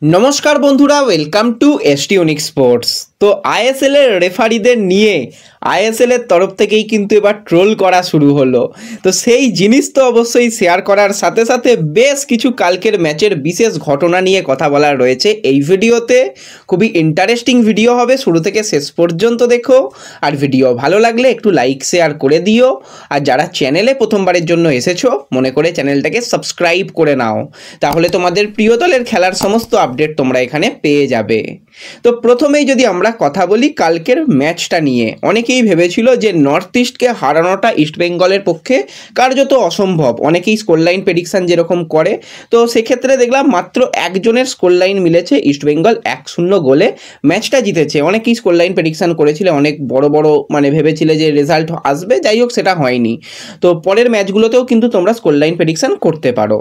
নমস্কার বন্ধুরা, welcome to ST unique sports. তো আইএসএল এর রেফারিদের নিয়ে আইএসএল এর তরফ থেকেই কিন্তু এবার ট্রোল করা শুরু হলো। তো সেই জিনিস তো অবশ্যই শেয়ার করার সাথে সাথে বেশ কিছু কালকের ম্যাচের বিশেষ ঘটনা নিয়ে কথা বলার রয়েছে এই ভিডিওতে। খুবই ইন্টারেস্টিং ভিডিও হবে, শুরু থেকে শেষ পর্যন্ত দেখো। আর ভিডিও ভালো লাগলে একটু লাইক শেয়ার করে দিও। আর যারা চ্যানেলে প্রথমবারের জন্য এসেছো মনে করে চ্যানেলটাকে সাবস্ক্রাইব করে নাও, তাহলে তোমাদের প্রিয় দলের খেলার সমস্ত আপডেট তোমরা এখানে পেয়ে যাবে। তো প্রথমেই যদি আমরা কথা বলি কালকের ম্যাচটা নিয়ে, অনেকেই ভেবেছিল যে নর্থ ইস্টকে হারানোটা ইস্টবেঙ্গলের পক্ষে কার্যত অসম্ভব। অনেকেই স্কোর লাইন প্রেডিকশান যেরকম করে, তো সেক্ষেত্রে দেখলাম মাত্র একজনের স্কোর লাইন মিলেছে, ইস্টবেঙ্গল 1-0 গোলে ম্যাচটা জিতেছে। অনেকেই স্কোর লাইন প্রেডিকশান করেছিল, অনেক বড় বড় ভেবেছিলে যে রেজাল্ট আসবে, যাই হোক সেটা হয়নি। তো পরের ম্যাচগুলোতেও কিন্তু তোমরা স্কোর লাইন প্রেডিকশান করতে পারো।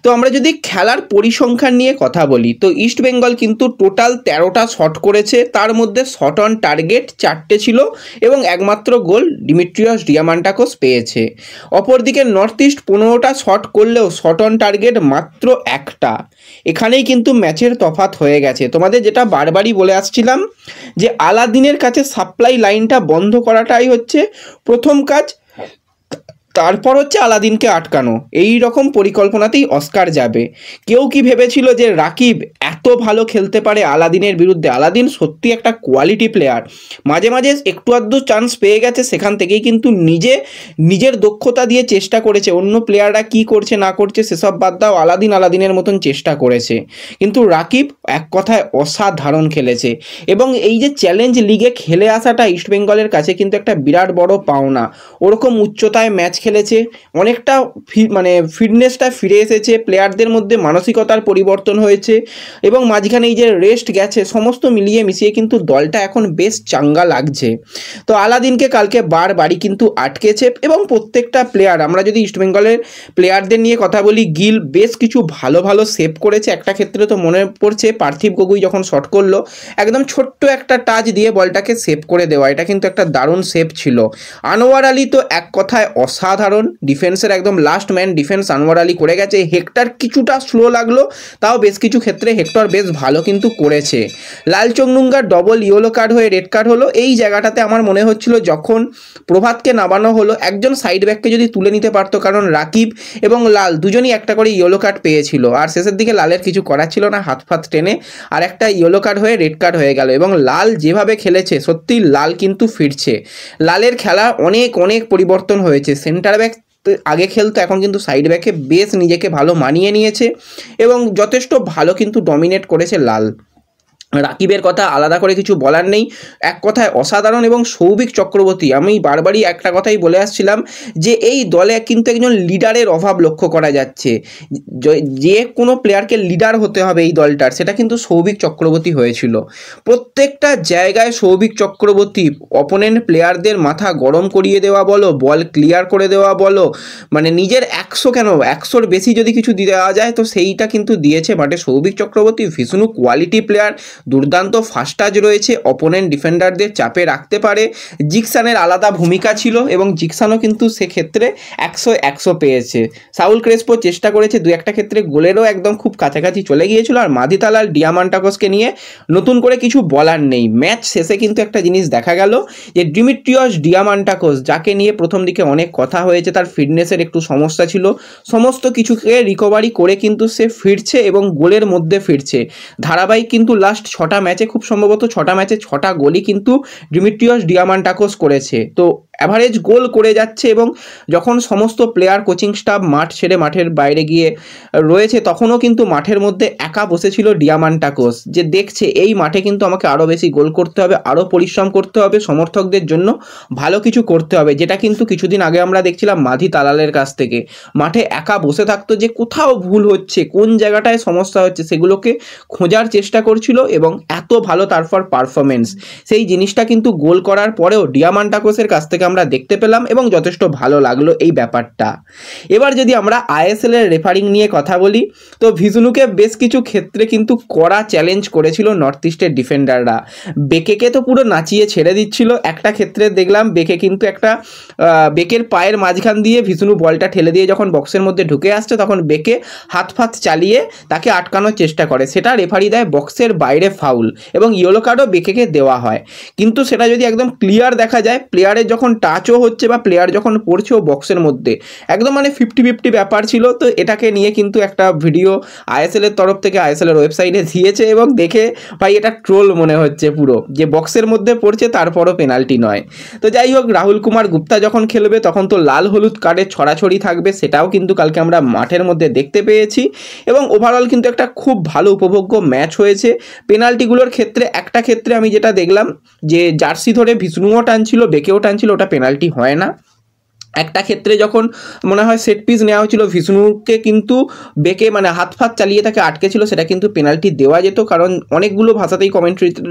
তো আমরা যদি খেলার পরিসংখ্যান নিয়ে কথা বলি, তো ইস্টবেঙ্গল কিন্তু টোটাল 13টা শট করেছে, তার মধ্যে শট অন টার্গেট 4টে ছিল এবং একমাত্র গোল ডিমিট্রিয়াস ডিয়ামান্টাকোস পেয়েছে। অপরদিকে নর্থ ইস্ট 15টা শট করলেও শট অন টার্গেট মাত্র 1টা। এখানেই কিন্তু ম্যাচের তফাৎ হয়ে গেছে। তোমাদের যেটা বারবারই বলে আসছিলাম যে আলাদিনের কাছে সাপ্লাই লাইনটা বন্ধ করাটাই হচ্ছে প্রথম কাজ, তারপর হচ্ছে আলাদিনকে আটকানো। এই রকম পরিকল্পনাতেই অস্কার যাবে। কেউ কি ভেবেছিল যে রাকিব এত ভালো খেলতে পারে আলাদিনের বিরুদ্ধে? আলাদিন সত্যি একটা কোয়ালিটি প্লেয়ার, মাঝে মাঝে একটু আধটু চান্স পেয়ে গেছে, সেখান থেকেই কিন্তু নিজের দক্ষতা দিয়ে চেষ্টা করেছে। অন্য প্লেয়াররা কি করছে না করছে সেসব বাদ দাও, আলাদিনের মতন চেষ্টা করেছে। কিন্তু রাকিব এক কথায় অসাধারণ খেলেছে এবং এই যে চ্যালেঞ্জ লিগে খেলে আসাটা ইস্টবেঙ্গলের কাছে কিন্তু একটা বিরাট বড় পাওনা। ওরকম উচ্চতায় ম্যাচ খেলেছে, অনেকটা ফিটনেসটা ফিরে এসেছে, প্লেয়ারদের মধ্যে মানসিকতার পরিবর্তন হয়েছে এবং মাঝখানে এই যে রেস্ট গেছে, সমস্ত মিলিয়ে মিশিয়ে কিন্তু দলটা এখন বেশ চাঙ্গা লাগছে। তো আলাদিনকে কালকে বারবারই কিন্তু আটকেছে এবং প্রত্যেকটা প্লেয়ার, আমরা যদি ইস্টবেঙ্গলের প্লেয়ারদের নিয়ে কথা বলি, গিল বেশ কিছু ভালো ভালো সেভ করেছে। একটা ক্ষেত্রে তো মনে পড়ছে পার্থিব গগৈ যখন শট করলো, একদম ছোট্ট একটা টাচ দিয়ে বলটাকে সেভ করে দেওয়া, এটা কিন্তু একটা দারুণ সেভ ছিল। আনোয়ার আলী তো এক কথায় অসাধারণ, ডিফেন্সের একদম last man defence Anwar Ali করে গেছে। হেক্টর কিছুটা স্লো লাগলো, তাও বেশ কিছু ক্ষেত্রে হেক্টর বেশ ভালো কিন্তু করেছে। লালচংডুঙ্গার ডবল ইয়েলো কার্ড হয়ে রেড কার্ড হলো, এই জায়গাটাতে আমার মনে হচ্ছিল যখন প্রভাতকে নামানো হলো একজন সাইড ব্যাককে যদি তুলে নিতে পারতো, কারণ রাকিব এবং লাল দুজনই একটা করে ইয়েলো কার্ড পেয়েছিল আর শেষের দিকে লালের কিছু করার ছিল না, হাত ফাত টেনে আর একটা ইয়েলো কার্ড হয়ে রেড কার্ড হয়ে গেল। এবং লাল যেভাবে খেলেছে, সত্যি লাল কিন্তু ফিরছে। লালের খেলা অনেক পরিবর্তন হয়েছে। সেন্টার ব্যাক আগে খেলতো, এখন কিন্তু সাইড ব্যাকে বেশ নিজেকে ভালো মানিয়ে নিয়েছে এবং যথেষ্ট ভালো কিন্তু ডমিনেট করেছে লাল। রাকিবের কথা আলাদা করে কিছু বলার নেই, এক কথায় অসাধারণ। এবং সৌভিক চক্রবর্তী, আমি বারবারই একটা কথাই বলে আসছিলাম যে এই দলে কিন্তু একজন লিডারের অভাব লক্ষ্য করা যাচ্ছে। যে কোনো প্লেয়ারকে লিডার হতে হবে এই দলটার, সেটা কিন্তু সৌভিক চক্রবর্তী হয়েছিল। প্রত্যেকটা জায়গায় সৌভিক চক্রবর্তী অপোনেন্ট প্লেয়ারদের মাথা গরম করিয়ে দেওয়া বলো, বল ক্লিয়ার করে দেওয়া বলো, নিজের 100 বেশি যদি কিছু দেওয়া যায় তো সেইটা কিন্তু দিয়েছে মাঠে সৌভিক চক্রবর্তী। ভীষণ কোয়ালিটি প্লেয়ার, দুর্দান্ত ফাস্ট টাচ রয়েছে, অপোনেন্ট ডিফেন্ডারদের চাপে রাখতে পারে। জিকসানের আলাদা ভূমিকা ছিল এবং জিকসানও কিন্তু সেক্ষেত্রে 100 পেয়েছে। সাউল ক্রেসপো চেষ্টা করেছে, দু একটা ক্ষেত্রে গোলেরও একদম খুব কাছাকাছি চলে গিয়েছিল। আর মাধিতালাল ডিয়ামান্টাকোসকে নিয়ে নতুন করে কিছু বলার নেই। ম্যাচ শেষে কিন্তু একটা জিনিস দেখা গেল যে ডিমিট্রিয়াস ডিয়ামান্টাকোস, যাকে নিয়ে প্রথম দিকে অনেক কথা হয়েছে, তার ফিটনেসের একটু সমস্যা ছিল, সমস্ত কিছুকে রিকভারি করে কিন্তু সে ফিরছে এবং গোলের মধ্যে ফিরছে। ধারাবাহিক কিন্তু লাস্ট 6টা ম্যাচে, খুব সম্ভবত 6টা ম্যাচে 6টা গোলই কিন্তু ডিমিট্রিয়াস ডিয়ামান্টাকোস করেছে। তো অ্যাভারেজ গোল করে যাচ্ছে এবং যখন সমস্ত প্লেয়ার কোচিং স্টাফ মাঠ ছেড়ে মাঠের বাইরে গিয়ে রয়েছে, তখনও কিন্তু মাঠের মধ্যে একা বসেছিল ডিয়ামান্টাকোস, যে দেখছে এই মাঠে কিন্তু আমাকে আরও বেশি গোল করতে হবে, আরও পরিশ্রম করতে হবে, সমর্থকদের জন্য ভালো কিছু করতে হবে, যেটা কিন্তু কিছুদিন আগে আমরা দেখছিলাম মাধি তালালের কাছ থেকে। মাঠে একা বসে থাকতো, যে কোথাও ভুল হচ্ছে, কোন জায়গাটায় সমস্যা হচ্ছে সেগুলোকে খোঁজার চেষ্টা করছিল এবং এত ভালো তারপর পারফরমেন্স। সেই জিনিসটা কিন্তু গোল করার পরেও ডিয়ামান্টাকোসের কাছ থেকে আমরা দেখতে পেলাম এবং যথেষ্ট ভালো লাগলো এই ব্যাপারটা। এবার যদি আমরা আইএসএল এর রেফারিং নিয়ে কথা বলি, তো ভিজনুকে বেশ কিছু ক্ষেত্রে কিন্তু কড়া চ্যালেঞ্জ করেছিল নর্থ ইস্টের ডিফেন্ডাররা। বেকেকে তো পুরো নাচিয়ে ছেড়ে দিচ্ছিল। একটা ক্ষেত্রে দেখলাম বেকে কিন্তু একটা বেকের পায়ের মাঝখান দিয়ে ভিজনু বলটা ঠেলে দিয়ে যখন বক্সের মধ্যে ঢুকে আসছে, তখন বেকে হাত ফাত চালিয়ে তাকে আটকানোর চেষ্টা করে, সেটা রেফারি দেয় বক্সের বাইরে ফাউল এবং ইয়েলো কার্ডও বেকেকে দেওয়া হয়। কিন্তু সেটা যদি একদম ক্লিয়ার দেখা যায়, প্লেয়ারের যখন টাচও হচ্ছে বা প্লেয়ার যখন পড়ছেও বক্সের মধ্যে, একদম মানে 50-50 ব্যাপার ছিল। তো এটাকে নিয়ে কিন্তু একটা ভিডিও আইএসএল এর তরফ থেকে আইএসএল এর ওয়েবসাইটে দিয়েছে এবং দেখে ভাই এটা ট্রোল মনে হচ্ছে পুরো, যে বক্সের মধ্যে পড়ছে তারপরও পেনাল্টি নয়। তো যাই হোক, রাহুল কুমার গুপ্তা যখন খেলবে তখন তো লাল হলুদ কার্ডের ছড়াছড়ি থাকবে, সেটাও কিন্তু কালকে আমরা মাঠের মধ্যে দেখতে পেয়েছি এবং ওভারঅল কিন্তু একটা খুব ভালো উপভোগ্য ম্যাচ হয়েছে। পেনাল্টিগুলোর ক্ষেত্রে একটা ক্ষেত্রে আমি যেটা দেখলাম, যে জার্সি ধরে ভিষ্ণুও টানছিল বেকেও টানছিল, ওটা পেনাল্টি হয় না। একটা ক্ষেত্রে যখন মনে হয় সেট পিস নেওয়া হয়েছিল, ভিষ্ণুকে কিন্তু বেকে মানে হাত ফাত চালিয়ে তাকে আটকেছিল, সেটা কিন্তু পেনাল্টি দেওয়া যেত, কারণ অনেকগুলো ভাষাতেই কমেন্ট্রিতে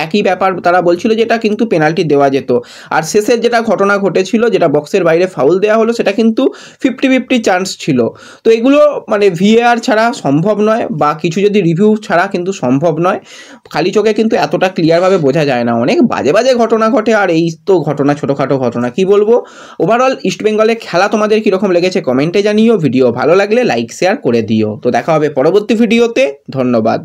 একই ব্যাপার তারা বলছিল যে এটা কিন্তু পেনাল্টি দেওয়া যেত। আর শেষের যেটা ঘটনা ঘটেছিল, যেটা বক্সের বাইরে ফাউল দেওয়া হলো, সেটা কিন্তু 50-50 চান্স ছিল। তো এগুলো মানে ভিএআর ছাড়া সম্ভব নয়, বা কিছু যদি রিভিউ ছাড়া কিন্তু সম্ভব নয়। খালি চোখে কিন্তু এতটা ক্লিয়ারভাবে বোঝা যায় না, অনেক বাজে বাজে ঘটনা ঘটে। আর এই তো ঘটনা, ছোটোখাটো ঘটনা, কি বলবো। ওভারঅল ইস্টবেঙ্গলের খেলা তোমাদের কীরকম লেগেছে কমেন্টে জানিও। ভিডিও ভালো লাগলে লাইক শেয়ার করে দিও। তো দেখা হবে পরবর্তী ভিডিওতে। ধন্যবাদ।